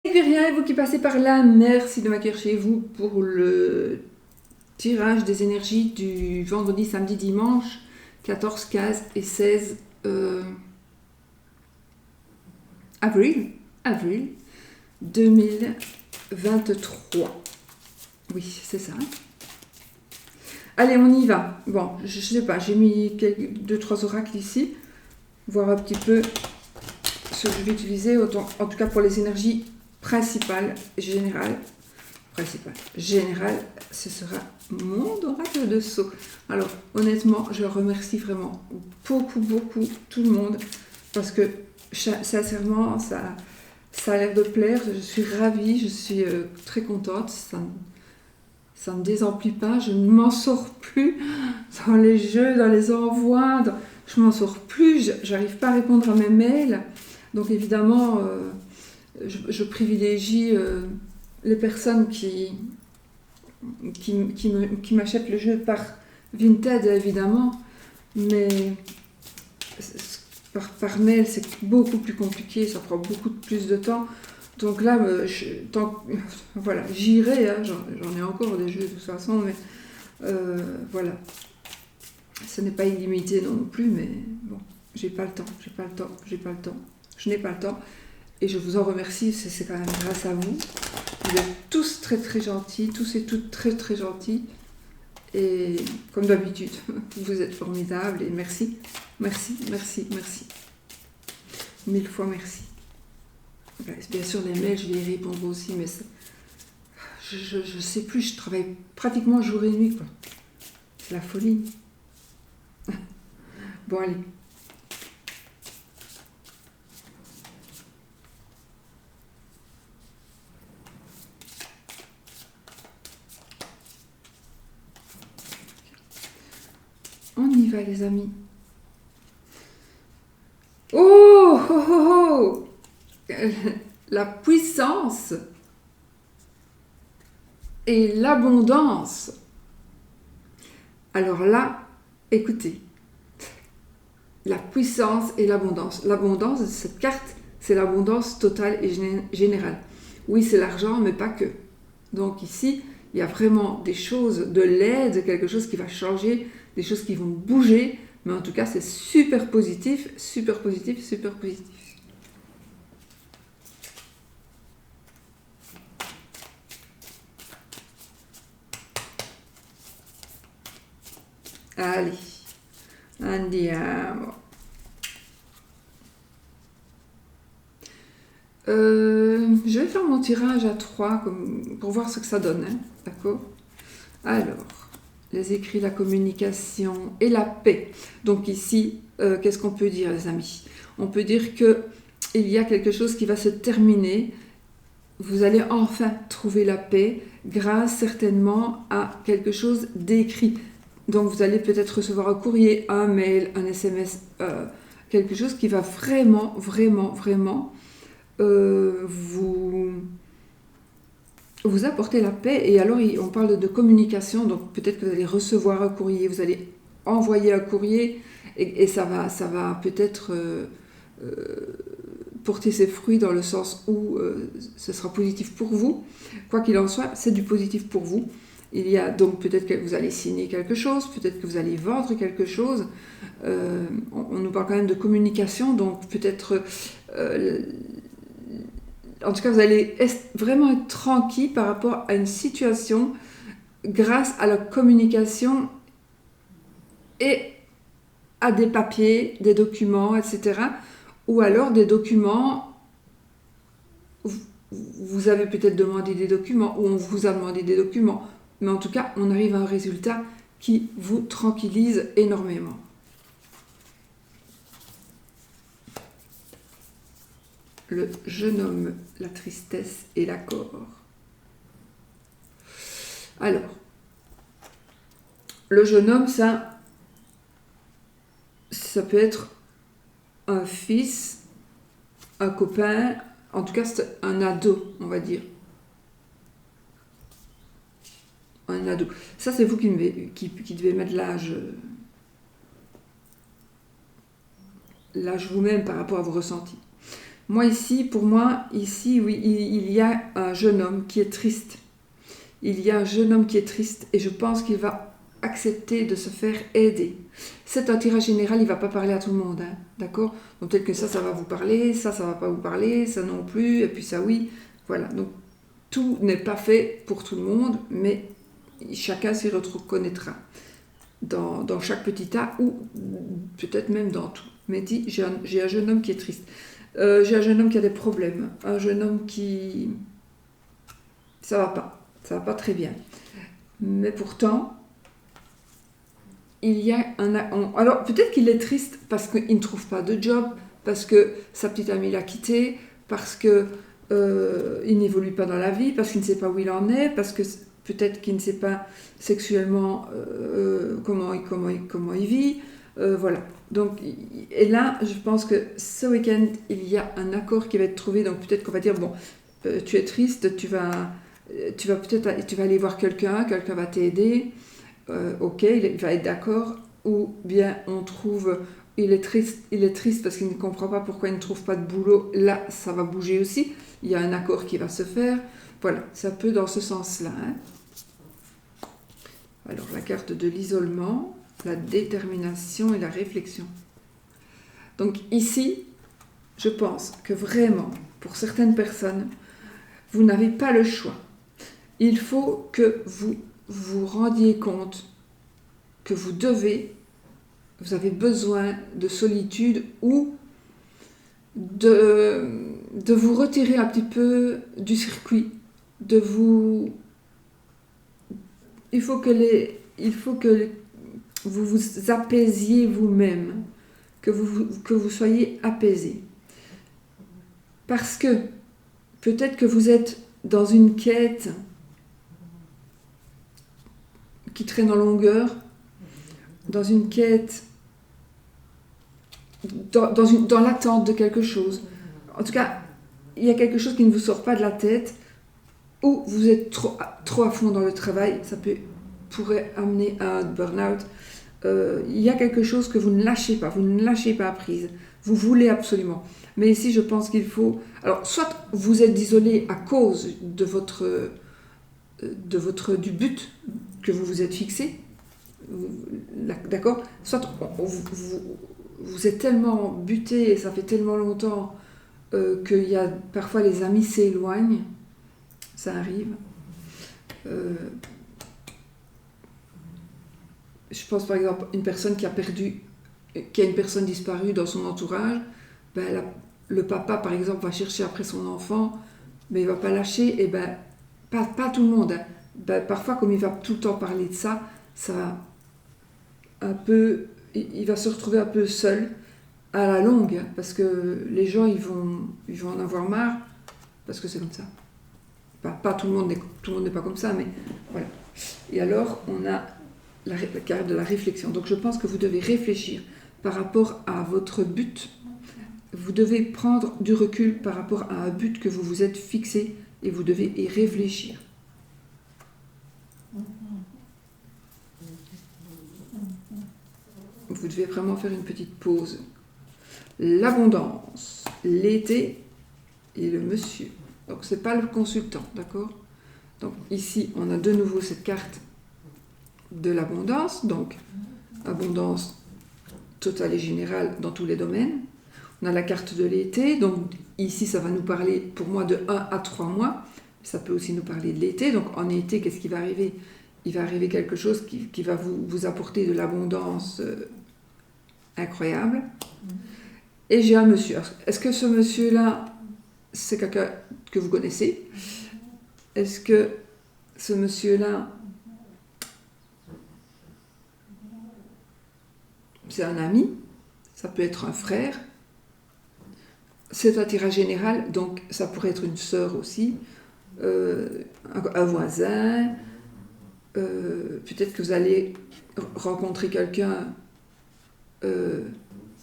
Rien, et vous qui passez par là, merci de m'accueillir chez vous pour le tirage des énergies du vendredi, samedi, dimanche 14, 15 et 16 avril 2023. Oui, c'est ça. Allez, on y va. Bon, je sais pas, j'ai mis 2-3 oracles ici, voir un petit peu ce que je vais utiliser, en tout cas pour les énergies principales, générales, ce sera mon oracle de Sceaux. Alors, honnêtement, je remercie vraiment beaucoup tout le monde, parce que, sincèrement, ça a l'air de plaire, je suis ravie, je suis très contente, ça ne me désemplit pas, je ne m'en sors plus dans les jeux, dans les envois, je m'en sors plus, j'arrive pas à répondre à mes mails, donc évidemment, je privilégie les personnes qui m'achètent le jeu par Vinted, évidemment, mais par mail, c'est beaucoup plus compliqué, ça prend beaucoup plus de temps. Donc là, voilà, j'irai, hein, j'en ai encore des jeux de toute façon, mais voilà. Ce n'est pas illimité non plus, mais bon, je n'ai pas le temps. Je n'ai pas le temps. Et je vous en remercie, c'est quand même grâce à vous. Vous êtes tous très gentils, tous et toutes très gentils. Et comme d'habitude, vous êtes formidables et merci. Mille fois merci. Bien sûr, les mails, je vais y répondre aussi, mais je sais plus, je travaille pratiquement jour et nuit, quoi. C'est la folie. Bon, allez. On y va, les amis. Oh. La puissance et l'abondance. Alors là, écoutez, la puissance et l'abondance. L'abondance de cette carte, c'est l'abondance totale et générale. Oui, c'est l'argent, mais pas que. Donc ici, il y a vraiment des choses, de l'aide, quelque chose qui va changer, des choses qui vont bouger, mais en tout cas, c'est super positif. Allez, andiamo. Je vais faire mon tirage à 3 pour voir ce que ça donne, hein, d'accord? Alors, les écrits, la communication et la paix. Donc ici, qu'est-ce qu'on peut dire, les amis? On peut dire que il y a quelque chose qui va se terminer. Vous allez enfin trouver la paix grâce certainement à quelque chose d'écrit. Donc vous allez peut-être recevoir un courrier, un mail, un SMS, quelque chose qui va vraiment vous apporter la paix. Et alors on parle de communication, donc peut-être que vous allez recevoir un courrier, vous allez envoyer un courrier et ça va peut-être porter ses fruits dans le sens où ce sera positif pour vous. Quoi qu'il en soit, c'est du positif pour vous. Il y a donc peut-être que vous allez signer quelque chose, peut-être que vous allez vendre quelque chose. On nous parle quand même de communication, donc peut-être... en tout cas, vous allez vraiment être tranquille par rapport à une situation grâce à la communication et à des papiers, des documents, etc. Ou alors des documents, vous avez peut-être demandé des documents ou on vous a demandé des documents. Mais en tout cas, on arrive à un résultat qui vous tranquillise énormément. Le jeune homme, la tristesse et l'accord. Alors, le jeune homme, ça peut être un fils, un copain, en tout cas c'est un ado, on va dire. Un ado. Ça, c'est vous qui devez mettre l'âge vous-même par rapport à vos ressentis. Moi ici, pour moi, ici, oui, il y a un jeune homme qui est triste. Il y a un jeune homme qui est triste et je pense qu'il va accepter de se faire aider. C'est un tirage général, il ne va pas parler à tout le monde, hein, d'accord? Donc peut-être que ça va vous parler, ça va pas vous parler, ça non plus, et puis ça oui. Voilà, donc tout n'est pas fait pour tout le monde, mais chacun s'y reconnaîtra dans chaque petit tas ou peut-être même dans tout. Mais dit, j'ai un jeune homme qui est triste. J'ai un jeune homme qui a des problèmes, un jeune homme qui... ça va pas très bien. Mais pourtant, il y a alors peut-être qu'il est triste parce qu'il ne trouve pas de job, parce que sa petite amie l'a quitté, parce que il n'évolue pas dans la vie, parce qu'il ne sait pas où il en est, parce que peut-être qu'il ne sait pas sexuellement comment il vit, voilà. Donc, et là, je pense que ce week-end, il y a un accord qui va être trouvé. Donc peut-être qu'on va dire bon, tu es triste, tu vas aller voir quelqu'un va t'aider. Ok, il va être d'accord, ou bien on trouve, il est triste parce qu'il ne comprend pas pourquoi il ne trouve pas de boulot, là ça va bouger aussi, il y a un accord qui va se faire, voilà, ça peut dans ce sens-là. Hein. Alors la carte de l'isolement, la détermination et la réflexion. Donc ici, je pense que vraiment, pour certaines personnes, vous n'avez pas le choix. Il faut que vous vous rendiez compte que vous avez besoin de solitude ou de vous retirer un petit peu du circuit, il faut que vous vous apaisiez vous-même, que vous soyez apaisé. Parce que peut-être que vous êtes dans une quête qui traîne en longueur, dans une quête, dans l'attente de quelque chose. En tout cas, il y a quelque chose qui ne vous sort pas de la tête, ou vous êtes trop à fond dans le travail, ça pourrait amener à un burn-out. Il y a quelque chose que vous ne lâchez pas prise, vous voulez absolument. Mais ici, je pense qu'il faut... Alors, soit vous êtes isolé à cause du but que vous vous êtes fixé, d'accord, soit vous êtes tellement buté et ça fait tellement longtemps qu'il y a parfois les amis s'éloignent, ça arrive. Je pense par exemple une personne qui a une personne disparue dans son entourage, ben le papa par exemple va chercher après son enfant, mais il va pas lâcher, et ben pas tout le monde. Hein. Ben, parfois comme il va tout le temps parler de ça, il va se retrouver un peu seul à la longue, hein, parce que les gens ils vont en avoir marre, parce que c'est comme ça. Pas tout le monde n'est pas comme ça, mais voilà. Et alors on a la carte de la réflexion. Donc je pense que vous devez réfléchir par rapport à votre but. Vous devez prendre du recul par rapport à un but que vous vous êtes fixé et vous devez y réfléchir. Vous devez vraiment faire une petite pause. L'abondance, l'été et le monsieur. Donc c'est pas le consultant, d'accord? Donc ici on a de nouveau cette carte de l'abondance, donc abondance totale et générale dans tous les domaines. On a la carte de l'été, donc ici ça va nous parler pour moi de 1 à 3 mois, ça peut aussi nous parler de l'été, donc en été qu'est-ce qui va arriver? Il va arriver quelque chose qui va vous apporter de l'abondance incroyable. Et j'ai un monsieur. Est-ce que ce monsieur-là, c'est quelqu'un que vous connaissez? Est-ce que ce monsieur-là, c'est un ami? Ça peut être un frère. C'est un tirage général, donc ça pourrait être une sœur aussi, un voisin. Peut-être que vous allez rencontrer quelqu'un.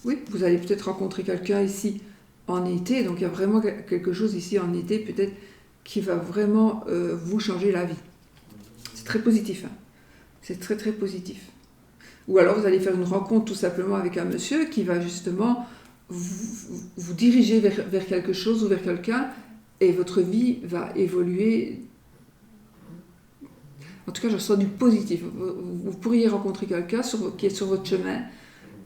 Oui, vous allez peut-être rencontrer quelqu'un ici en été, donc il y a vraiment quelque chose ici en été peut-être qui va vraiment vous changer la vie. C'est très positif, hein. C'est très très positif. Ou alors vous allez faire une rencontre tout simplement avec un monsieur qui va justement vous dirigez vers quelque chose ou vers quelqu'un et votre vie va évoluer. En tout cas, je ressens du positif. Vous pourriez rencontrer quelqu'un qui est sur votre chemin,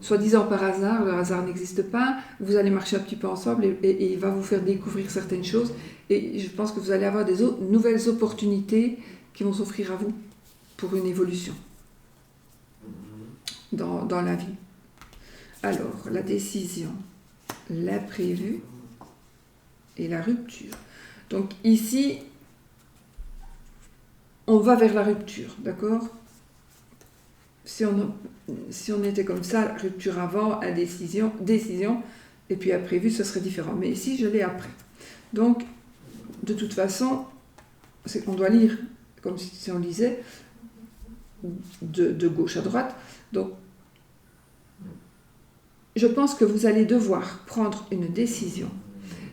soi-disant par hasard, le hasard n'existe pas, vous allez marcher un petit peu ensemble et il va vous faire découvrir certaines choses et je pense que vous allez avoir des nouvelles opportunités qui vont s'offrir à vous pour une évolution dans la vie. Alors, la décision, l'imprévu et la rupture. Donc ici, on va vers la rupture, d'accord ? Si on était comme ça, rupture avant, indécision, décision, et puis imprévu, ce serait différent. Mais ici, je l'ai après. Donc, de toute façon, on doit lire comme si on lisait de gauche à droite. Donc, je pense que vous allez devoir prendre une décision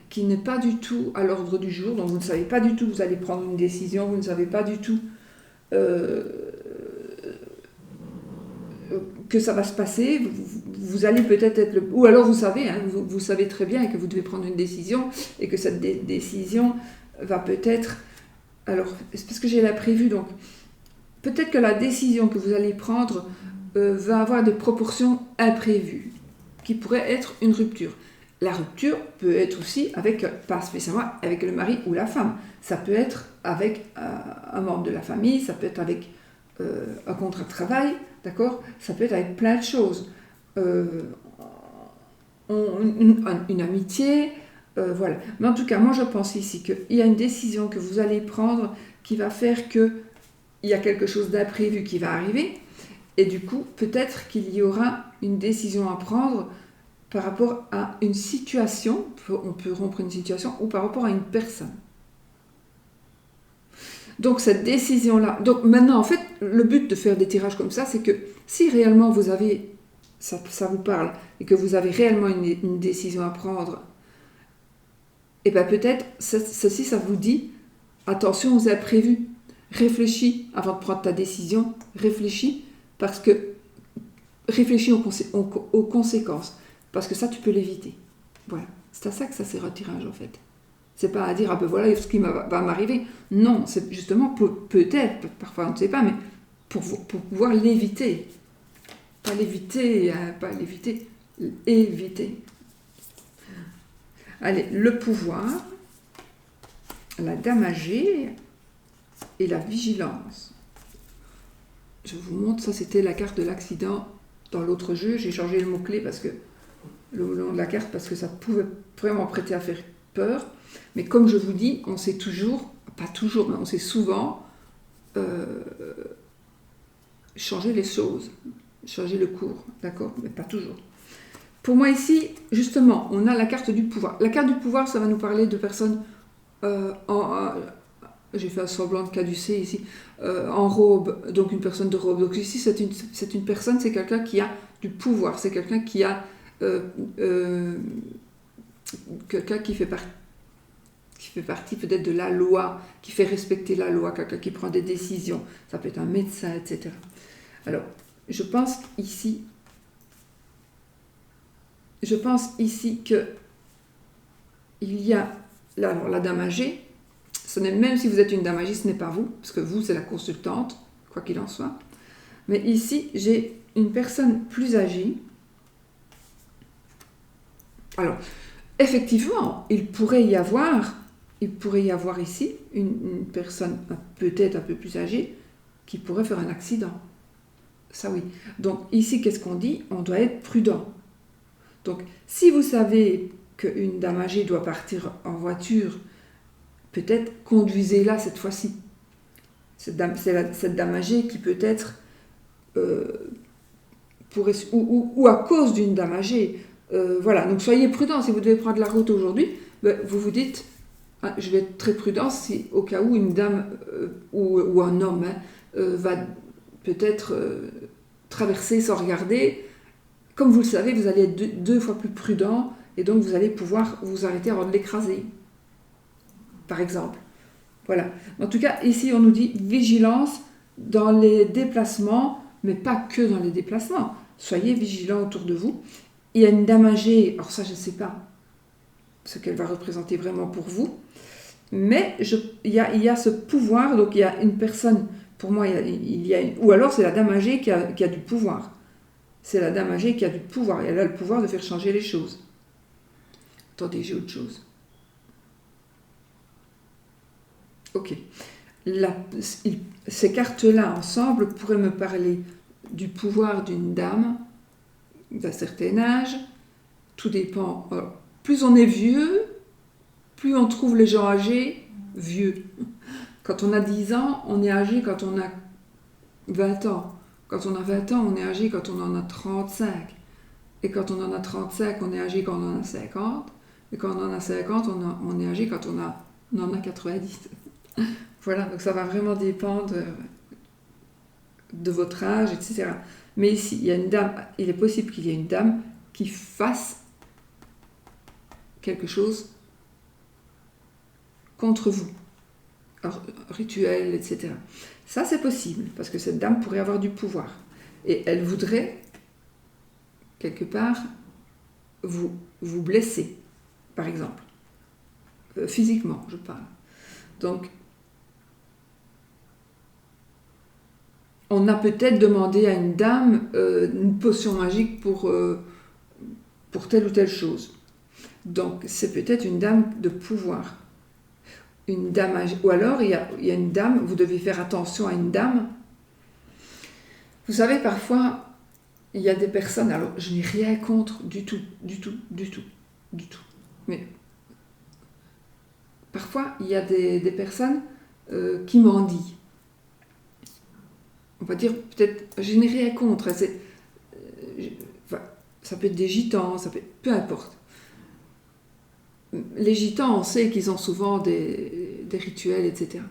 qui n'est pas du tout à l'ordre du jour, donc vous ne savez pas du tout que vous allez prendre une décision, vous ne savez pas du tout que ça va se passer, vous allez peut-être être ou alors vous savez, hein, vous savez très bien que vous devez prendre une décision et que cette décision va peut-être, alors c'est parce que j'ai l'imprévu, donc peut-être que la décision que vous allez prendre va avoir des proportions imprévues, qui pourraient être une rupture. La rupture peut être aussi pas spécialement avec le mari ou la femme, ça peut être avec un membre de la famille, ça peut être avec un contrat de travail, d'accord ? Ça peut être avec plein de choses. Une amitié, voilà. Mais en tout cas, moi je pense ici qu'il y a une décision que vous allez prendre qui va faire qu'il y a quelque chose d'imprévu qui va arriver, et du coup, peut-être qu'il y aura une décision à prendre par rapport à une situation, on peut rompre une situation, ou par rapport à une personne. Donc cette décision-là, donc maintenant en fait, le but de faire des tirages comme ça, c'est que si réellement vous avez, ça vous parle, et que vous avez réellement une décision à prendre, et bien peut-être, ceci ça vous dit, attention aux imprévus, réfléchis avant de prendre ta décision, réfléchis aux conséquences, parce que ça tu peux l'éviter. Voilà, c'est à ça que ça sert un tirage en fait. C'est pas à dire, ah ben voilà ce qui va m'arriver. Non, c'est justement peut-être, parfois on ne sait pas, mais pour pouvoir l'éviter. Pas l'éviter, éviter. Allez, le pouvoir, la dame âgée et la vigilance. Je vous montre, ça c'était la carte de l'accident dans l'autre jeu. J'ai changé le mot-clé parce que le nom de la carte parce que ça pouvait vraiment prêter à faire peur. Mais comme je vous dis, on sait toujours, pas toujours, mais on sait souvent changer les choses, changer le cours, d'accord ? Mais pas toujours. Pour moi ici, justement, on a la carte du pouvoir. La carte du pouvoir, ça va nous parler de personnes j'ai fait un semblant de caducer ici, en robe, donc une personne de robe. Donc ici, c'est une personne, c'est quelqu'un qui a du pouvoir, c'est quelqu'un qui a quelqu'un qui fait partie peut-être de la loi, qui fait respecter la loi, quelqu'un qui prend des décisions, ça peut être un médecin, etc. Alors, je pense ici que il y a la dame âgée, même si vous êtes une dame âgée, ce n'est pas vous, parce que vous, c'est la consultante, quoi qu'il en soit. Mais ici, j'ai une personne plus âgée. Alors, effectivement, il pourrait y avoir ici une personne peut-être un peu plus âgée qui pourrait faire un accident. Ça oui. Donc ici, qu'est-ce qu'on dit ? On doit être prudent. Donc, si vous savez qu'une dame âgée doit partir en voiture, peut-être conduisez-la cette fois-ci. Cette dame âgée qui peut-être ou à cause d'une dame âgée. Voilà, donc soyez prudents. Si vous devez prendre la route aujourd'hui, vous vous dites, je vais être très prudent si au cas où une dame ou un homme va peut-être traverser sans regarder. Comme vous le savez, vous allez être deux fois plus prudent et donc vous allez pouvoir vous arrêter avant de l'écraser, par exemple. Voilà. En tout cas, ici, on nous dit vigilance dans les déplacements, mais pas que dans les déplacements. Soyez vigilants autour de vous. il y a une dame âgée, alors ça je ne sais pas ce qu'elle va représenter vraiment pour vous, mais il y a ce pouvoir, donc il y a une personne, pour moi, ou alors c'est la dame âgée qui a du pouvoir. C'est la dame âgée qui a du pouvoir, et elle a le pouvoir de faire changer les choses. Attendez, j'ai autre chose. Ok. Ces cartes-là ensemble pourraient me parler du pouvoir d'une dame d'un certain âge. Tout dépend. Alors, plus on est vieux, plus on trouve les gens âgés vieux. Quand on a 10 ans, on est âgé quand on a 20 ans. Quand on a 20 ans, on est âgé quand on en a 35. Et quand on en a 35, on est âgé quand on en a 50. Et quand on en a 50, on est âgé quand on en a 90. Voilà, donc ça va vraiment dépendre de votre âge, etc. Mais ici, il y a une dame, il est possible qu'il y ait une dame qui fasse quelque chose contre vous. Alors, rituel, etc. Ça, c'est possible, parce que cette dame pourrait avoir du pouvoir. Et elle voudrait, quelque part, vous blesser, par exemple. Physiquement, je parle. Donc, on a peut-être demandé à une dame une potion magique pour telle ou telle chose. Donc, c'est peut-être une dame de pouvoir. Une dame âgée. Ou alors, il y a une dame, vous devez faire attention à une dame. Vous savez, parfois, il y a des personnes, alors je n'ai rien contre du tout. Mais parfois, il y a des personnes qui mendient. On va dire peut-être, je n'ai rien contre. Ça peut être des gitans, peu importe. Les gitans, on sait qu'ils ont souvent des rituels, etc.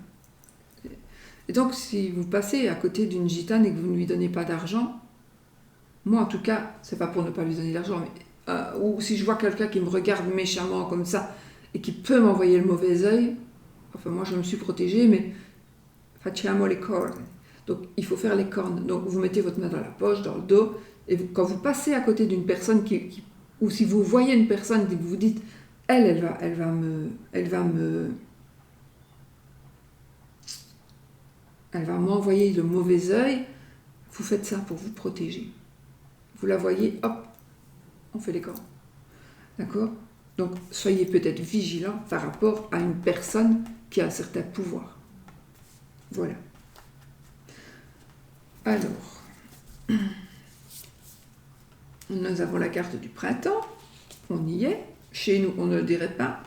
Et donc, si vous passez à côté d'une gitane et que vous ne lui donnez pas d'argent, moi en tout cas, c'est pas pour ne pas lui donner d'argent, mais ou si je vois quelqu'un qui me regarde méchamment comme ça et qui peut m'envoyer le mauvais œil, enfin moi je me suis protégée, mais facciamo le corne. Donc il faut faire les cornes. Donc vous mettez votre main dans la poche, dans le dos, et quand vous passez à côté d'une personne ou si vous voyez une personne et que vous vous dites, elle va m'envoyer le mauvais œil, vous faites ça pour vous protéger. Vous la voyez, hop, on fait les cornes. D'accord ? Donc soyez peut-être vigilants par rapport à une personne qui a un certain pouvoir. Voilà. Alors, nous avons la carte du printemps, on y est. Chez nous, on ne le dirait pas.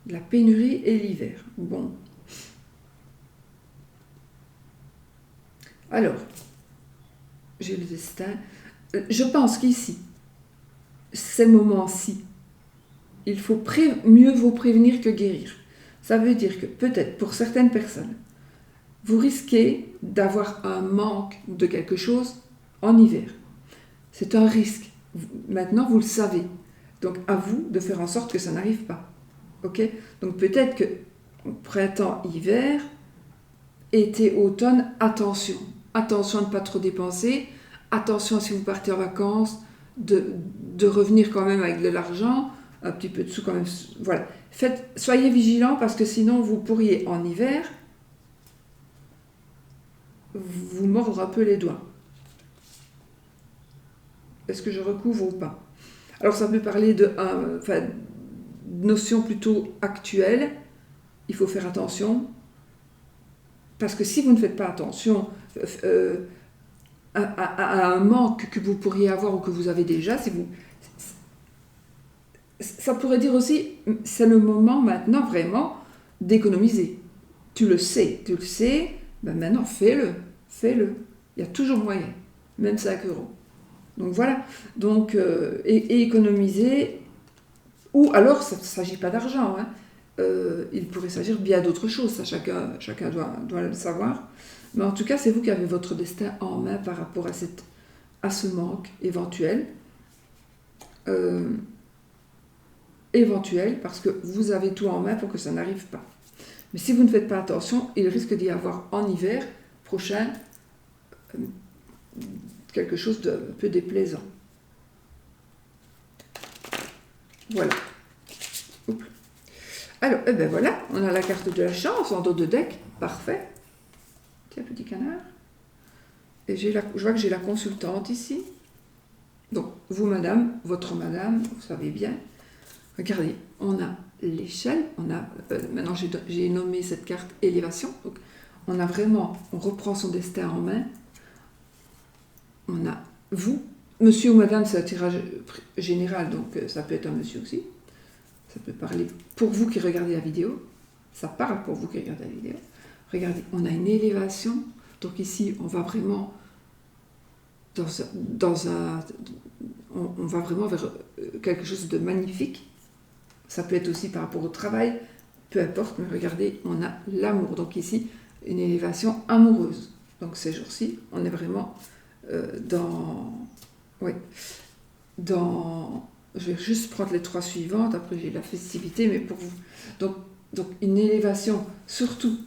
La pénurie et l'hiver. Bon. Alors, j'ai le destin. Je pense qu'ici, ces moments-ci, il faut mieux vaut prévenir que guérir. Ça veut dire que peut-être pour certaines personnes, vous risquez d'avoir un manque de quelque chose en hiver. C'est un risque. Maintenant, vous le savez. Donc, à vous de faire en sorte que ça n'arrive pas. Ok ? Donc, peut-être que printemps, hiver, été, automne, attention. Attention à ne pas trop dépenser. Attention si vous partez en vacances, de revenir quand même avec de l'argent, un petit peu de sous quand même. Voilà. Soyez vigilants parce que sinon, vous pourriez en hiver vous mordre un peu les doigts. Est-ce que je recouvre ou pas ? Alors ça peut parler de notions plutôt actuelles. Il faut faire attention. Parce que si vous ne faites pas attention à un manque que vous pourriez avoir ou que vous avez déjà, ça pourrait dire aussi, c'est le moment maintenant vraiment d'économiser. Tu le sais, ben maintenant fais-le. Il y a toujours moyen, même 5 €. Donc voilà, et économiser, ou alors ça ne s'agit pas d'argent, hein. Il pourrait s'agir bien d'autres choses, ça chacun doit le savoir. Mais en tout cas, c'est vous qui avez votre destin en main par rapport à ce manque éventuel. Éventuel, parce que vous avez tout en main pour que ça n'arrive pas. Mais si vous ne faites pas attention, il risque d'y avoir en hiver prochain quelque chose de un peu déplaisant. Voilà. Oups. Alors, eh ben voilà, on a la carte de la chance en dos de deck. Parfait. Tiens, petit canard. Et je vois que j'ai la consultante ici. Donc, vous, madame, votre madame, vous savez bien. Regardez, on a l'échelle, on a, maintenant j'ai nommé cette carte élévation. Donc, on a vraiment, on reprend son destin en main. On a vous, monsieur ou madame, c'est un tirage général, donc ça peut être un monsieur aussi. Ça peut parler pour vous qui regardez la vidéo. Ça parle pour vous qui regardez la vidéo. Regardez, on a une élévation. Donc ici, on va vraiment on va vraiment vers quelque chose de magnifique. Ça peut être aussi par rapport au travail, peu importe, mais regardez, on a l'amour. Donc ici, une élévation amoureuse. Donc ces jours-ci, on est vraiment je vais juste prendre les 3 suivantes, après j'ai la festivité, mais pour vous. Donc une élévation surtout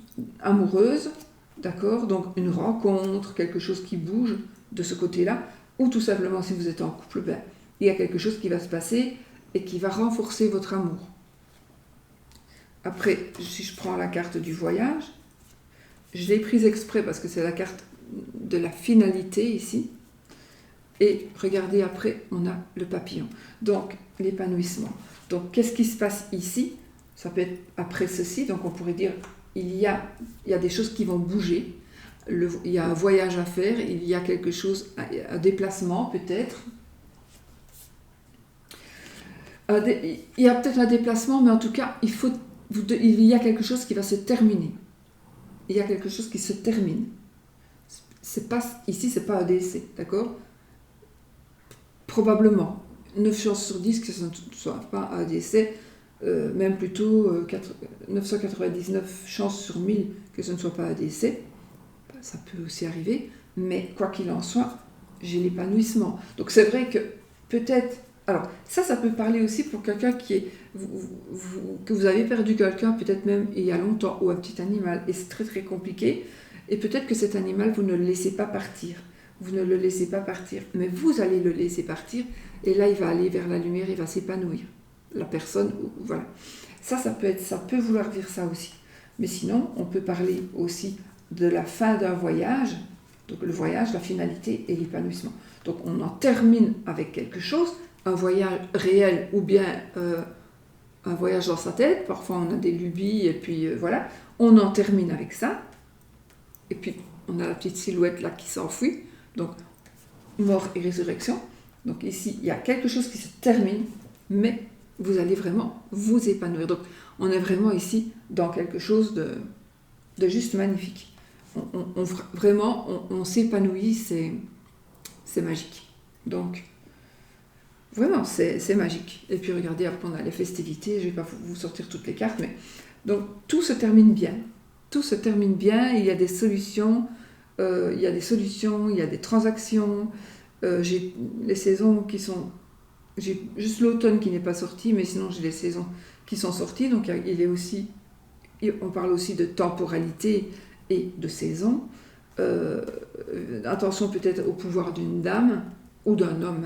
amoureuse, d'accord? Donc une rencontre, quelque chose qui bouge de ce côté-là, ou tout simplement si vous êtes en couple, ben, il y a quelque chose qui va se passer et qui va renforcer votre amour. Après, si je prends la carte du voyage, je l'ai prise exprès parce que c'est la carte de la finalité ici. Et regardez, après, on a le papillon. Donc, l'épanouissement. Donc, qu'est-ce qui se passe ici? Ça peut être après ceci. Donc, on pourrait dire, il y a des choses qui vont bouger. Il y a un voyage à faire. Il y a quelque chose, un déplacement peut-être. Il y a peut-être un déplacement, mais en tout cas, il y a quelque chose qui va se terminer. Il y a quelque chose qui se termine. Ici, c'est pas un décès, d'accord? Probablement 9 chances sur 10 que ce ne soit pas un décès, même plutôt 999 chances sur 1000 que ce ne soit pas un décès. Ça peut aussi arriver, mais quoi qu'il en soit, j'ai l'épanouissement. Donc c'est vrai que peut-être... Alors ça peut parler aussi pour quelqu'un que vous avez perdu quelqu'un, peut-être même il y a longtemps, ou un petit animal, et c'est très très compliqué, et peut-être que cet animal, vous ne le laissez pas partir. Vous ne le laissez pas partir, mais vous allez le laisser partir, et là il va aller vers la lumière, il va s'épanouir. La personne, voilà. Ça peut vouloir dire ça aussi. Mais sinon, on peut parler aussi de la fin d'un voyage, donc le voyage, la finalité et l'épanouissement. Donc on en termine avec quelque chose, un voyage réel ou bien un voyage dans sa tête, parfois on a des lubies, et puis voilà, on en termine avec ça, et puis on a la petite silhouette là qui s'enfuit. Donc, mort et résurrection. Donc ici, il y a quelque chose qui se termine, mais vous allez vraiment vous épanouir. Donc, on est vraiment ici dans quelque chose de juste magnifique. On s'épanouit, c'est magique. Donc, vraiment, c'est magique. Et puis, regardez, après, on a les festivités. Je ne vais pas vous sortir toutes les cartes, mais... Donc, tout se termine bien. Tout se termine bien. Il y a des solutions... il y a des transactions, j'ai les saisons qui sont... J'ai juste l'automne qui n'est pas sorti, mais sinon j'ai les saisons qui sont sorties, donc on parle aussi de temporalité et de saison. Attention peut-être au pouvoir d'une dame ou d'un homme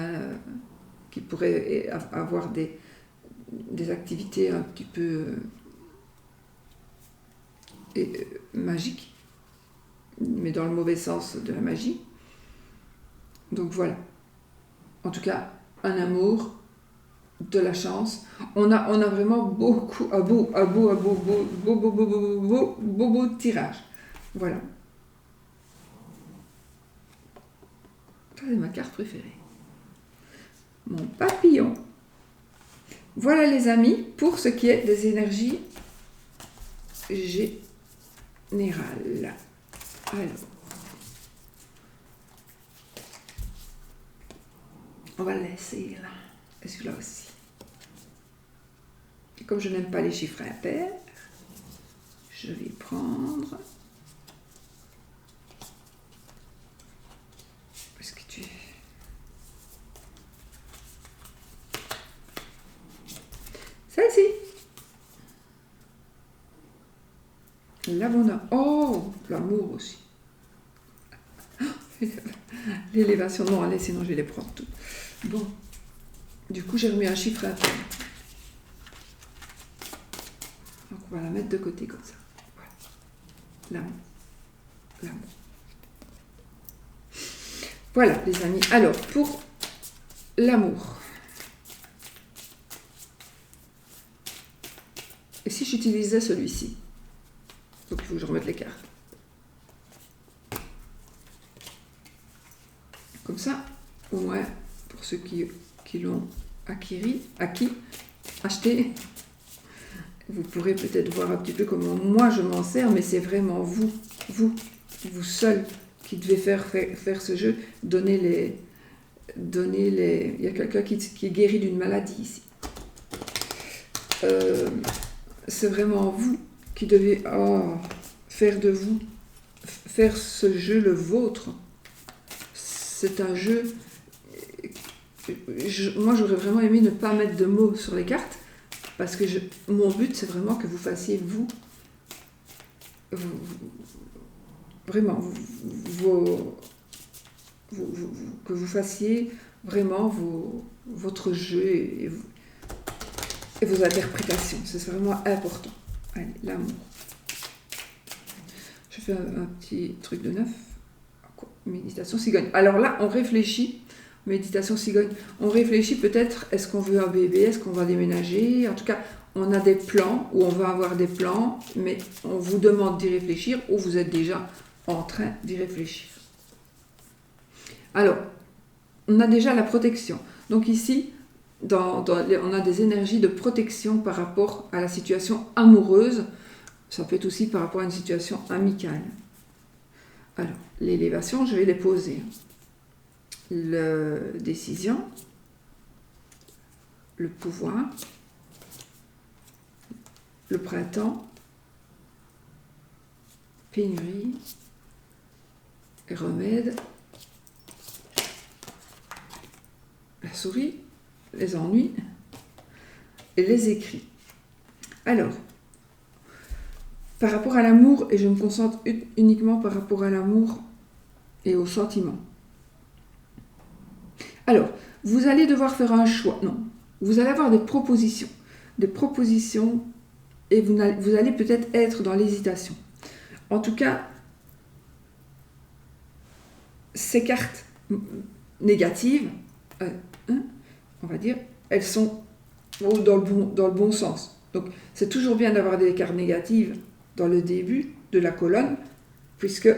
qui pourrait avoir des activités un petit peu magiques, mais dans le mauvais sens de la magie. Donc voilà. En tout cas, un amour, de la chance. On a vraiment beaucoup, un beau tirage. Voilà. Ça, c'est ma carte préférée. Mon papillon. Voilà les amis, pour ce qui est des énergies générales. Alors, on va le laisser là. Et celui-là aussi. Et comme je n'aime pas les chiffres impairs, je vais prendre... Est-ce que tu... Celle-ci. L'abondance. Oh, l'amour aussi. L'élévation. Non, allez, sinon je vais les prendre toutes. Bon. Du coup, j'ai remis un chiffre impair. On va la mettre de côté comme ça. Voilà. L'amour. L'amour. Voilà, les amis. Alors, pour l'amour. Et si j'utilisais celui-ci? Donc, il faut que je remette les cartes. Comme ça, au moins, pour ceux qui l'ont acquis, acheté, vous pourrez peut-être voir un petit peu comment moi je m'en sers, mais c'est vraiment vous seul qui devez faire ce jeu. Donner les... Il y a quelqu'un qui est guéri d'une maladie ici. C'est vraiment vous qui devez faire ce jeu le vôtre. C'est un jeu... moi, j'aurais vraiment aimé ne pas mettre de mots sur les cartes, parce que mon but, c'est vraiment que vous fassiez que vous fassiez vraiment votre jeu et vos interprétations. C'est vraiment important. Allez, l'amour. Je fais un petit truc de neuf. Méditation cigogne. Alors là, on réfléchit. Méditation cigogne. On réfléchit peut-être, est-ce qu'on veut un bébé, est-ce qu'on va déménager? En tout cas, on a des plans, ou on va avoir des plans, mais on vous demande d'y réfléchir, ou vous êtes déjà en train d'y réfléchir. Alors, on a déjà la protection. Donc ici, on a des énergies de protection par rapport à la situation amoureuse. Ça peut être aussi par rapport à une situation amicale. Alors, l'élévation, je vais les poser. La décision, le pouvoir, le printemps, pénurie, remède, la souris, les ennuis et les écrits. Alors, par rapport à l'amour, et je me concentre uniquement par rapport à l'amour et aux sentiments. Alors, vous allez devoir faire un choix. Non, vous allez avoir des propositions. Et vous allez peut-être être dans l'hésitation. En tout cas, ces cartes négatives, on va dire, elles sont dans le bon sens. Donc, c'est toujours bien d'avoir des cartes négatives dans le début de la colonne, puisque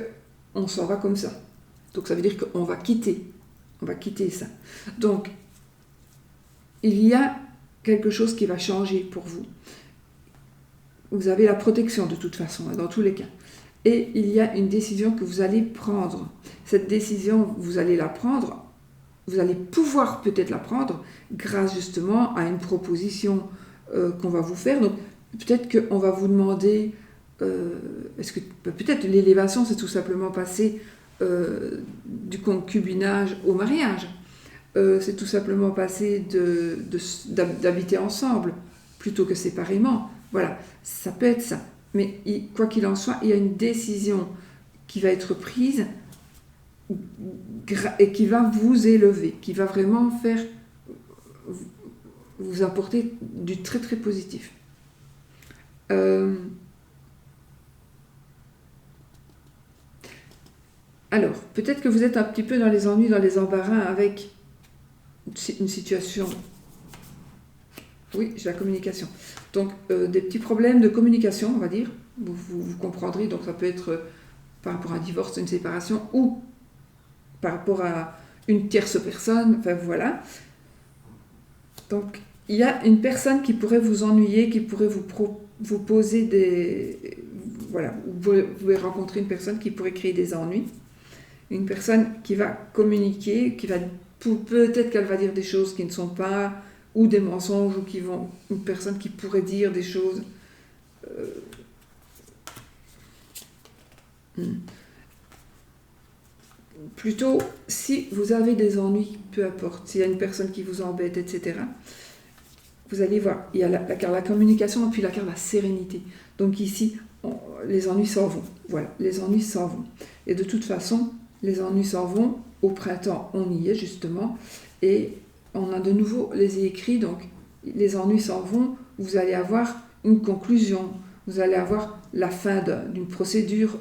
on s'en va comme ça. Donc, ça veut dire qu'on va quitter. On va quitter ça. Donc, il y a quelque chose qui va changer pour vous. Vous avez la protection de toute façon, dans tous les cas. Et il y a une décision que vous allez prendre. Cette décision, vous allez la prendre, vous allez pouvoir peut-être la prendre grâce justement à une proposition qu'on va vous faire. Donc, peut-être qu'on va vous demander, peut-être l'élévation, c'est tout simplement passer du concubinage au mariage. C'est tout simplement passer d'habiter ensemble plutôt que séparément. Voilà, ça peut être ça. Mais quoi qu'il en soit, il y a une décision qui va être prise et qui va vous élever, qui va vraiment vous apporter du très très positif. Alors, peut-être que vous êtes un petit peu dans les ennuis, dans les embarras avec une situation. Oui, j'ai la communication. Donc, des petits problèmes de communication, on va dire. Vous comprendrez, donc ça peut être par rapport à un divorce, une séparation, ou par rapport à une tierce personne, enfin voilà. Donc, il y a une personne qui pourrait vous ennuyer, qui pourrait vous poser des... Voilà, vous pouvez rencontrer une personne qui pourrait créer des ennuis. Une personne qui va communiquer, peut-être qu'elle va dire des choses qui ne sont pas, ou des mensonges, ou une personne qui pourrait dire des choses... Plutôt, si vous avez des ennuis, peu importe, s'il y a une personne qui vous embête, etc., vous allez voir, il y a la carte de la communication et puis la carte de la sérénité. Donc ici, les ennuis s'en vont. Voilà, les ennuis s'en vont. Et de toute façon, les ennuis s'en vont. Au printemps, on y est justement. Et on a de nouveau les écrits, donc les ennuis s'en vont. Vous allez avoir une conclusion. vous allez avoir la fin d'une procédure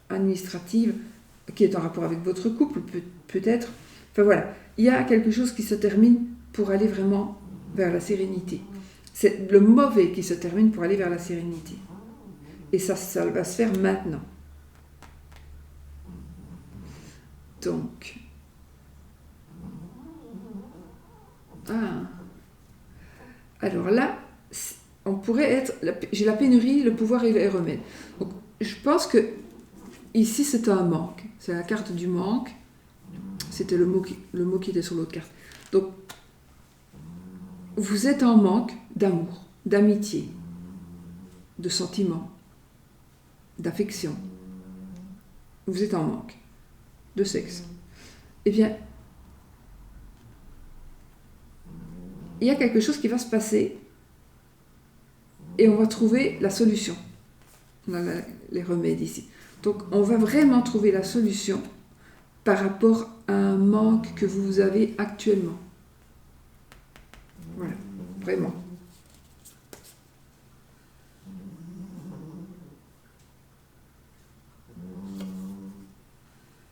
administrative qui est en rapport avec votre couple, peut-être. Enfin voilà, il y a quelque chose qui se termine pour aller vraiment vers la sérénité. C'est le mauvais qui se termine pour aller vers la sérénité. Et ça va se faire maintenant. Donc... Alors là, on pourrait être... J'ai la pénurie, le pouvoir et les remèdes. Donc, je pense que ici, c'est un manque. C'est la carte du manque. C'était le mot qui était sur l'autre carte. Donc, vous êtes en manque d'amour, d'amitié, de sentiments, d'affection. Vous êtes en manque de sexe. Eh bien, il y a quelque chose qui va se passer et on va trouver la solution. On a les remèdes ici. Donc, on va vraiment trouver la solution par rapport à un manque que vous avez actuellement. Voilà, vraiment.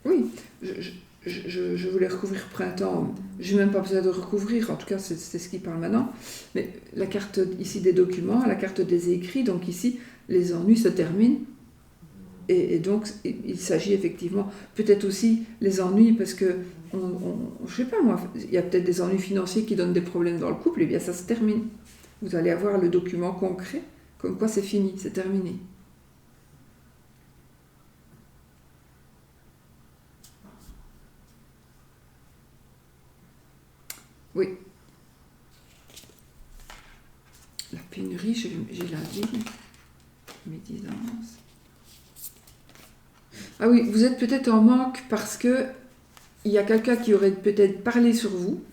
Oui, je voulais recouvrir printemps. Je n'ai même pas besoin de recouvrir, en tout cas c'est ce qui parle maintenant. Mais la carte ici des documents, la carte des écrits, donc ici les ennuis se terminent. Et donc il s'agit effectivement, peut-être aussi les ennuis parce que, je ne sais pas moi, il y a peut-être des ennuis financiers qui donnent des problèmes dans le couple, et bien ça se termine. Vous allez avoir le document concret, comme quoi c'est fini, c'est terminé. Oui. La pénurie, j'ai la vie, médisance. Ah oui, vous êtes peut-être en manque parce que il y a quelqu'un qui aurait peut-être parlé sur vous.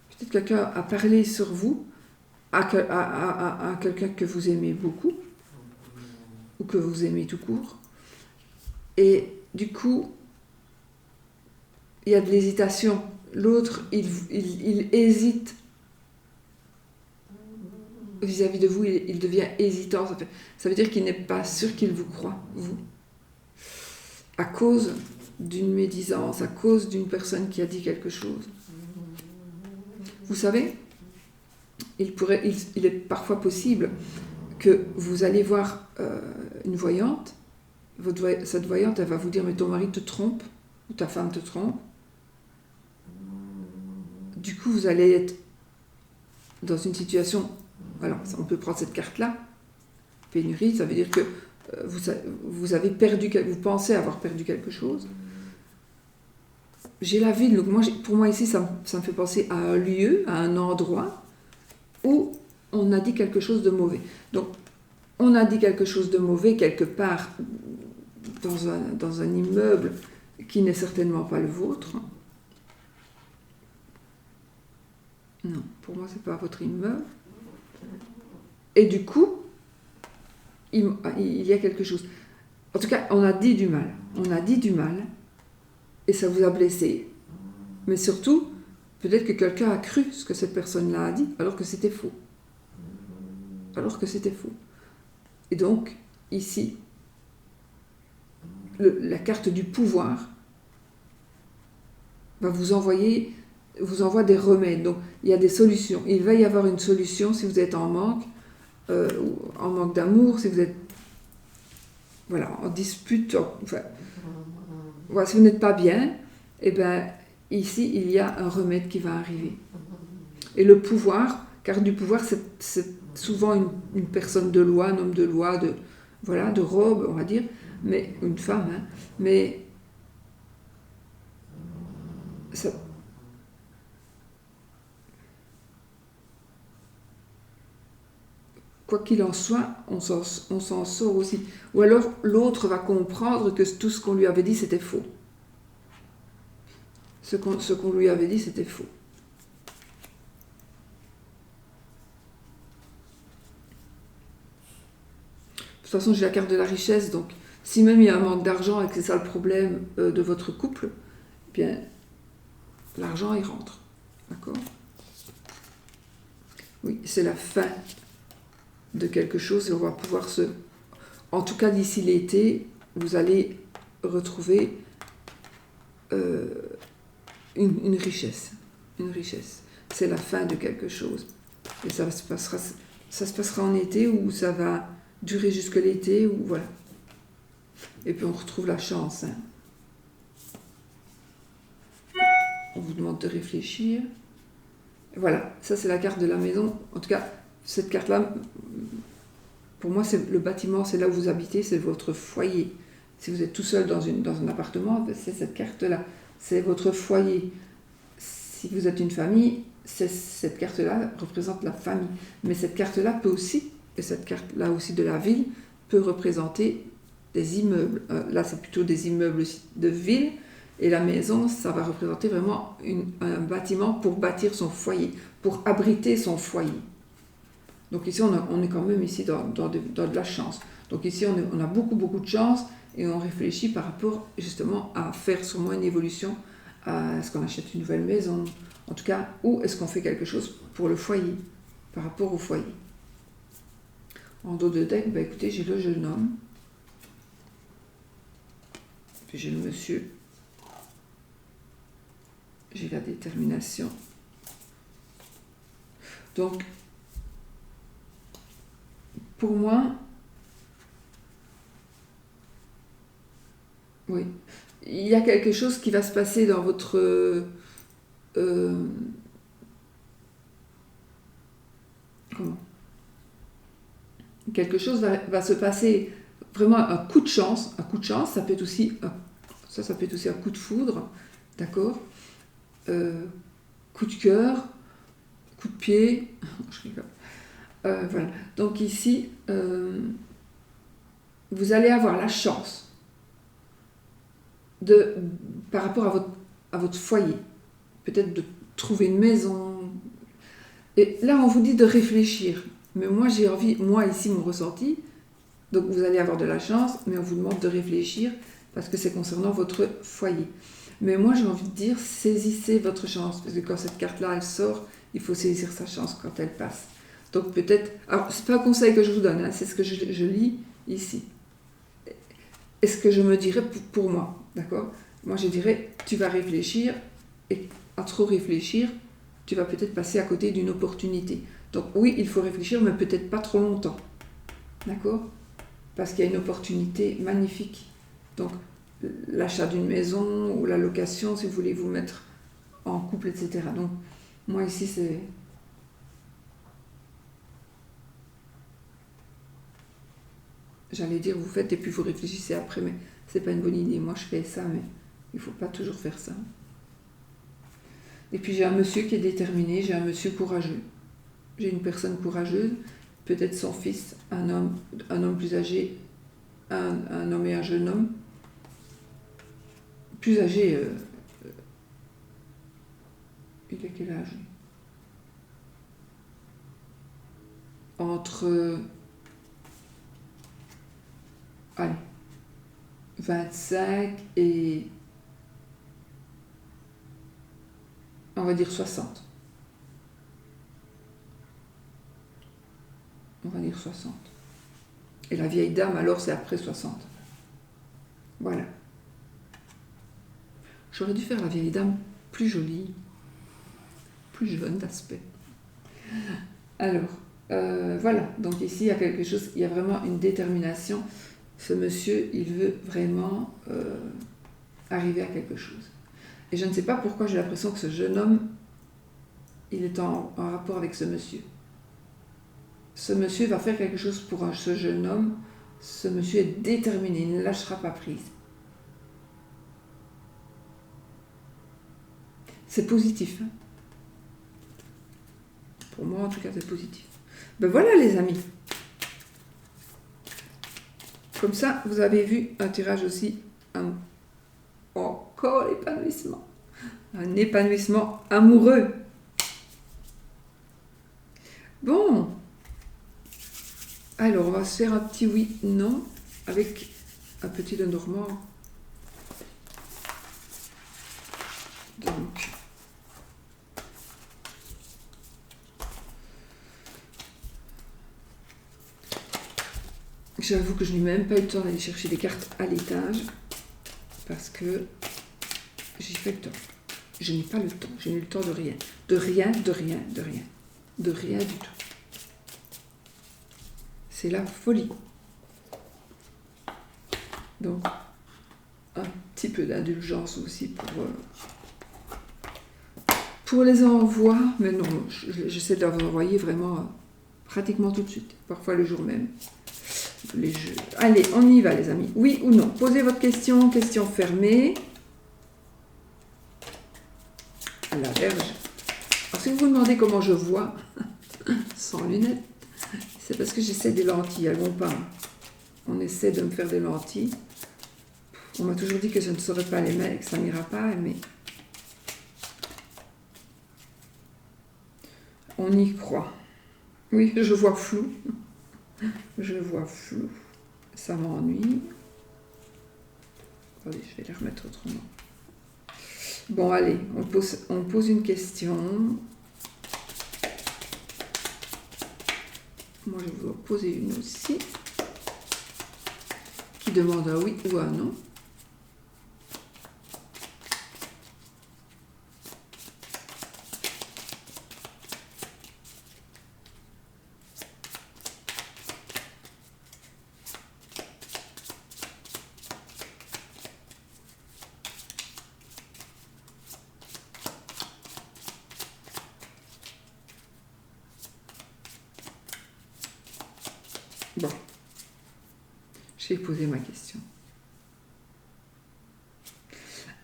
Peut-être quelqu'un a parlé sur vous à quelqu'un que vous aimez beaucoup ou que vous aimez tout court. Et du coup, il y a de l'hésitation. L'autre, il hésite vis-à-vis de vous, il devient hésitant. Ça veut dire qu'il n'est pas sûr qu'il vous croit, vous. À cause d'une médisance, à cause d'une personne qui a dit quelque chose. Vous savez, il est parfois possible que vous allez voir une voyante, cette voyante, elle va vous dire « mais ton mari te trompe » ou « ta femme te trompe ». Du coup, vous allez être dans une situation... Alors, on peut prendre cette carte-là, pénurie, ça veut dire que vous avez perdu, vous pensez avoir perdu quelque chose. J'ai la ville, donc pour moi ici, ça me fait penser à un lieu, à un endroit où on a dit quelque chose de mauvais. Donc, on a dit quelque chose de mauvais quelque part dans un immeuble qui n'est certainement pas le vôtre. Non, pour moi, c'est pas votre immeuble. Et du coup, il y a quelque chose. En tout cas, on a dit du mal. On a dit du mal. Et ça vous a blessé. Mais surtout, peut-être que quelqu'un a cru ce que cette personne-là a dit, alors que c'était faux. Alors que c'était faux. Et donc, ici, la carte du pouvoir va vous envoie des remèdes. Donc, il y a des solutions. Il va y avoir une solution si vous êtes en manque d'amour, si vous êtes en dispute, si vous n'êtes pas bien, et bien ici il y a un remède qui va arriver. Et le pouvoir, car du pouvoir c'est souvent une personne de loi, un homme de loi, de robe, on va dire, mais une femme, mais ça. Quoi qu'il en soit, on s'en sort aussi. Ou alors, l'autre va comprendre que tout ce qu'on lui avait dit, c'était faux. Ce qu'on lui avait dit, c'était faux. De toute façon, j'ai la carte de la richesse, donc si même il y a un manque d'argent et que c'est ça le problème de votre couple, eh bien, l'argent, il rentre. D'accord ? Oui, c'est la fin de quelque chose et on va pouvoir se... En tout cas, d'ici l'été, vous allez retrouver une richesse. Une richesse. C'est la fin de quelque chose. Et ça se passera en été ou ça va durer jusque l'été ou voilà. Et puis on retrouve la chance. Hein. On vous demande de réfléchir. Voilà, ça c'est la carte de la maison. En tout cas, cette carte-là, pour moi, c'est le bâtiment, c'est là où vous habitez, c'est votre foyer. Si vous êtes tout seul dans un appartement, c'est cette carte-là. C'est votre foyer. Si vous êtes une famille, cette carte-là représente la famille. Mais cette carte-là peut aussi, et cette carte-là aussi de la ville, peut représenter des immeubles. Là, c'est plutôt des immeubles de ville. Et la maison, ça va représenter vraiment un bâtiment pour bâtir son foyer, pour abriter son foyer. Donc ici, on est quand même ici dans de la chance. Donc ici, on a beaucoup, beaucoup de chance et on réfléchit par rapport justement à faire sûrement une évolution. Est-ce qu'on achète une nouvelle maison? En tout cas, ou est-ce qu'on fait quelque chose pour le foyer, par rapport au foyer? En dos de deck, écoutez, j'ai le jeune homme. Puis j'ai le monsieur. J'ai la détermination. Donc, pour moi, oui, il y a quelque chose qui va se passer dans votre... comment? Quelque chose va se passer, vraiment un coup de chance. Un coup de chance, ça peut être aussi ça peut être aussi un coup de foudre, d'accord? Coup de cœur, coup de pied, je rigole. Voilà. Donc ici, vous allez avoir la chance par rapport à votre foyer, peut-être de trouver une maison. Et là, on vous dit de réfléchir. Mais moi, j'ai envie, moi ici, mon ressenti, donc vous allez avoir de la chance, mais on vous demande de réfléchir parce que c'est concernant votre foyer. Mais moi, j'ai envie de dire, saisissez votre chance, parce que quand cette carte-là, elle sort, il faut saisir sa chance quand elle passe. Donc peut-être, alors c'est pas un conseil que je vous donne, hein, c'est ce que je lis ici. Et ce que je me dirais pour moi, d'accord? Moi, je dirais, tu vas réfléchir, et à trop réfléchir, tu vas peut-être passer à côté d'une opportunité. Donc oui, il faut réfléchir, mais peut-être pas trop longtemps, d'accord? Parce qu'il y a une opportunité magnifique. Donc, l'achat d'une maison ou la location, si vous voulez vous mettre en couple, etc. Donc, moi ici, c'est... J'allais dire, vous faites et puis vous réfléchissez après, mais c'est pas une bonne idée. Moi, je fais ça, mais il faut pas toujours faire ça. Et puis, j'ai un monsieur qui est déterminé, j'ai un monsieur courageux. J'ai une personne courageuse, peut-être son fils, un homme plus âgé, un homme et un jeune homme. Plus âgé, il a quel âge? Entre 25 et on va dire 60. On va dire 60. Et la vieille dame, alors, c'est après 60. Voilà. J'aurais dû faire la vieille dame plus jolie, plus jeune d'aspect. Alors, voilà. Donc ici, il y a quelque chose, il y a vraiment une détermination. Ce monsieur, il veut vraiment arriver à quelque chose. Et je ne sais pas pourquoi j'ai l'impression que ce jeune homme, il est en rapport avec ce monsieur. Ce monsieur va faire quelque chose pour ce jeune homme. Ce monsieur est déterminé, il ne lâchera pas prise. C'est positif. Hein. Pour moi, en tout cas, c'est positif. Ben voilà, les amis. Comme ça, vous avez vu un tirage aussi, encore l'épanouissement. Un épanouissement amoureux. Bon. Alors, on va se faire un petit oui, non, avec un petit Lenormand. Donc, J'avoue que je n'ai même pas eu le temps d'aller chercher des cartes à l'étage parce que j'ai fait le temps. Je n'ai pas le temps, je n'ai eu le temps de rien. De rien, de rien, de rien. De rien du tout. C'est la folie. Donc, un petit peu d'indulgence aussi pour les envois. Mais non, j'essaie de les envoyer vraiment pratiquement tout de suite. Parfois le jour même. Les jeux. Allez, on y va les amis. Oui ou non? Posez votre question, question fermée. À la verge. Alors si vous vous demandez comment je vois sans lunettes, c'est parce que j'essaie des lentilles, elles vont pas. On essaie de me faire des lentilles. On m'a toujours dit que je ne saurais pas les mettre, que ça n'ira pas, mais on y croit. Oui, je vois flou. Je vois flou. Ça m'ennuie. Attendez, je vais les remettre autrement. Bon, allez, on pose une question. Moi, je vais vous en poser une aussi. Qui demande un oui ou un non. Bon, j'ai posé ma question.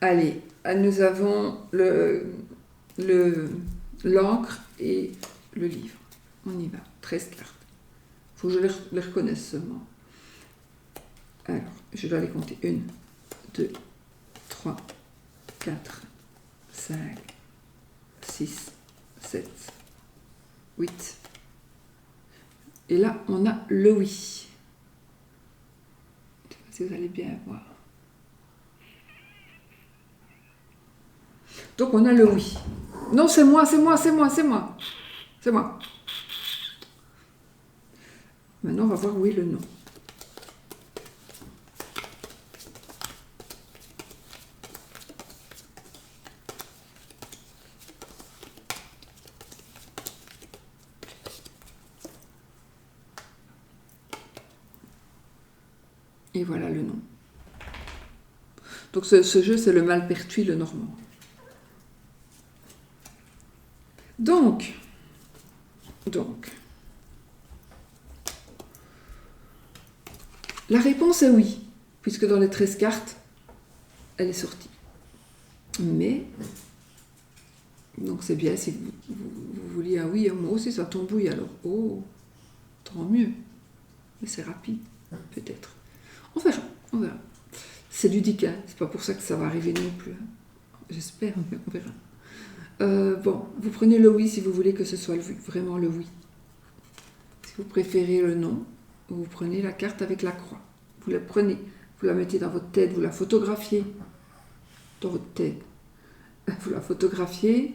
Allez, nous avons l'encre et le livre. On y va, 13 cartes. Il faut que je les reconnaisse seulement. Alors, je dois les compter. 1, 2, 3, 4, 5, 6, 7, 8. Et là, on a le oui. Je ne sais pas si vous allez bien voir. Donc, on a le oui. Non, c'est moi, c'est moi, c'est moi, c'est moi. C'est moi. Maintenant, on va voir où est le non. Et voilà le nom. Donc ce jeu, c'est le Malpertuis, le normand. Donc, la réponse est oui, puisque dans les 13 cartes, elle est sortie. Mais, donc c'est bien si vous vouliez un oui, moi aussi ça tombe oui, alors oh, tant mieux. Mais c'est rapide, peut-être. On verra, on verra. C'est ludique, hein. C'est pas pour ça que ça va arriver non plus. Hein. J'espère, mais on verra. Bon, vous prenez le oui si vous voulez que ce soit vraiment le oui. Si vous préférez le non, vous prenez la carte avec la croix. Vous la prenez, vous la mettez dans votre tête, vous la photographiez dans votre tête. Vous la photographiez,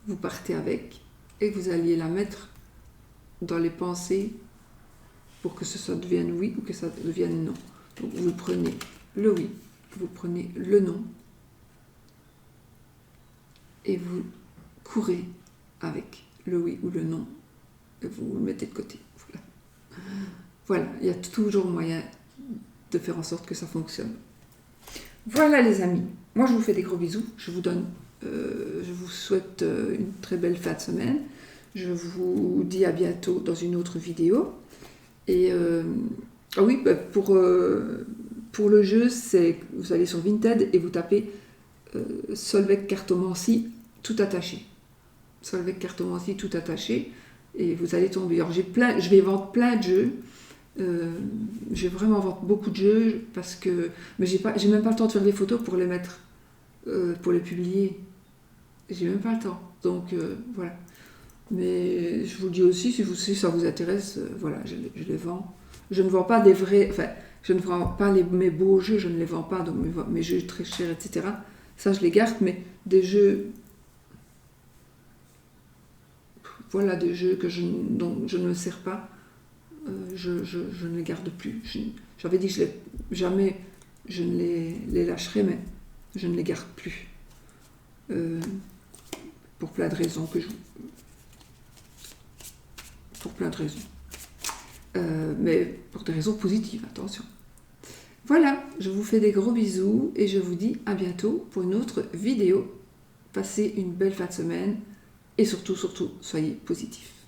vous partez avec et vous alliez la mettre dans les pensées pour que ça devienne oui ou que ça devienne non. Donc vous prenez le oui, vous prenez le non et vous courez avec le oui ou le non et vous le mettez de côté. Voilà, il y a toujours moyen de faire en sorte que ça fonctionne. Voilà les amis, moi je vous fais des gros bisous, je vous souhaite une très belle fin de semaine, je vous dis à bientôt dans une autre vidéo. Et ah oui, bah pour le jeu, c'est vous allez sur Vinted et vous tapez Solveig Cartomancie tout attaché. Solveig Cartomancie tout attaché et vous allez tomber. Alors je vais vendre plein de jeux. Je vais vraiment vendre beaucoup de jeux parce que mais j'ai même pas le temps de faire des photos pour les mettre pour les publier. J'ai même pas le temps. Donc voilà. Mais je vous le dis aussi, si ça vous intéresse, voilà, je les vends. Je ne vends pas des vrais... Enfin, je ne vends pas mes beaux jeux, je ne les vends pas, donc mes jeux très chers, etc. Ça, je les garde, mais des jeux... Voilà, des jeux dont je ne me sers pas. je ne les garde plus. J'avais dit que jamais je ne les lâcherai, mais je ne les garde plus. Pour plein de raisons pour plein de raisons. Mais pour des raisons positives, attention. Voilà, je vous fais des gros bisous et je vous dis à bientôt pour une autre vidéo. Passez une belle fin de semaine et surtout, soyez positifs.